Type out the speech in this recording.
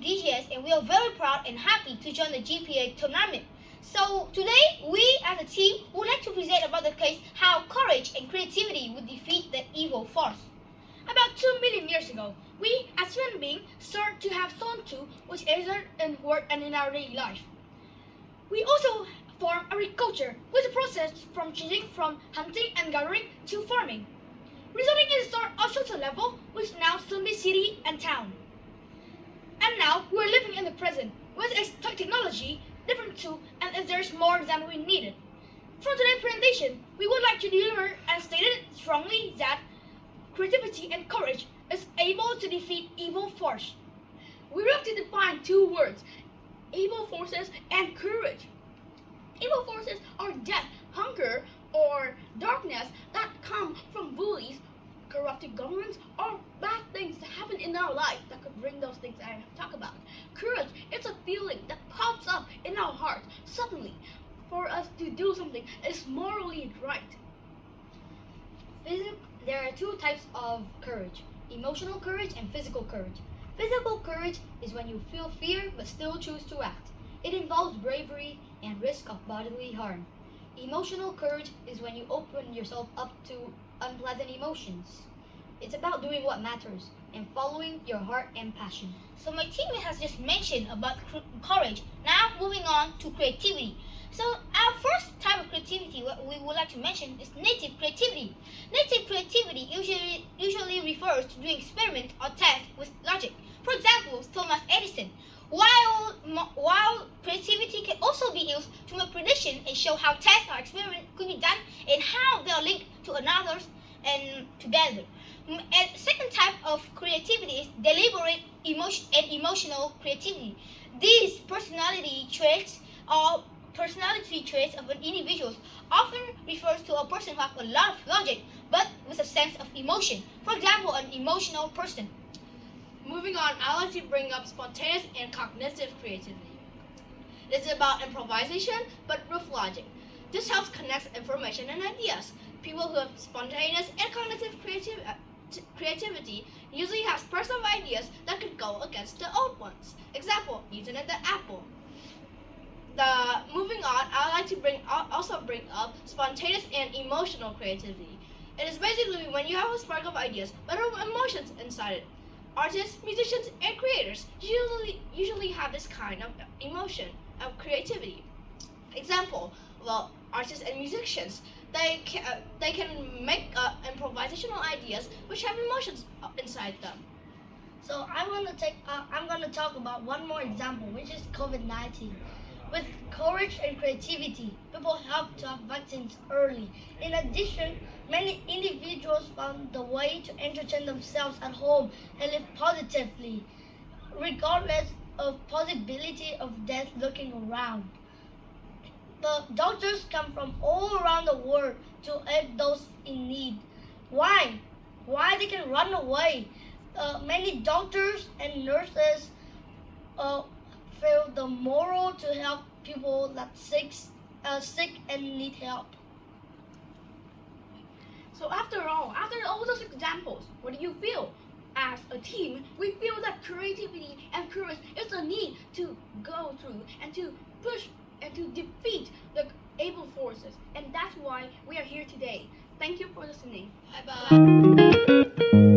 DGS and we are very proud and happy to join the GPA tournament. So today, we as a team would like to present about the case how courage and creativity would defeat the evil force. About 2 million years ago, we as human beings started to have thought to which is in work and in our daily life. We also form agriculture, which is a process from changing from hunting and gathering to farming, resulting in the start of social level, which now soon be city and town. And now we're living in the present, with its technology different too, and there's more than we needed. From today's presentation, we would like to deliver and state it strongly that creativity and courage is able to defeat evil force. We would like to define two words, evil forces and courage. Evil forces are death, hunger, or darkness that come from bullies, corrupted governments, or bad things that happen in our life that could bring those things I talk about. Courage is a feeling that pops up in our heart suddenly for us to do something that is morally right. There are two types of courage, emotional courage and physical courage. Physical courage is when you feel fear but still choose to act. It involves bravery and risk of bodily harm. Emotional courage is when you open yourself up to unpleasant emotions. It's about doing what matters and following your heart and passion. So my teammate has just mentioned about courage. Now moving on to creativity. So our first type of creativity what we would like to mention is native creativity. Native creativity usually refers to doing experiment or test with logic. For example, Thomas Edison. While creativity can also be used to make prediction and show how tests or experiments could be done and how they are linked to another and together. And second type of creativity is deliberate and emotional creativity. These personality traits of an individual often refers to a person who has a lot of logic but with a sense of emotion. For example, an emotional person. Moving on, I like to bring up spontaneous and cognitive creativity. It's about improvisation, but with logic. This helps connect information and ideas. People who have spontaneous and cognitive creativity usually have spurs of ideas that could go against the old ones. Example, Newton and the apple. Moving on, I like to also bring up spontaneous and emotional creativity. It is basically when you have a spark of ideas, but of emotions inside it. Artists, musicians, and creators usually have this kind of emotion of creativity. Example, artists and musicians, they can make improvisational ideas which have emotions inside them. So I'm gonna talk about one more example, which is COVID-19. With courage and creativity, people helped to have vaccines early. In addition, many individuals found the way to entertain themselves at home and live positively, regardless of possibility of death looking around. The doctors come from all around the world to aid those in need. Why? Why they can run away? Many doctors and nurses feel the moral to help people that sick and need help. So after all those examples, what do you feel? As a team, we feel that creativity and courage is a need to go through and to push and to defeat the evil forces. And that's why we are here today. Thank you for listening. Bye bye.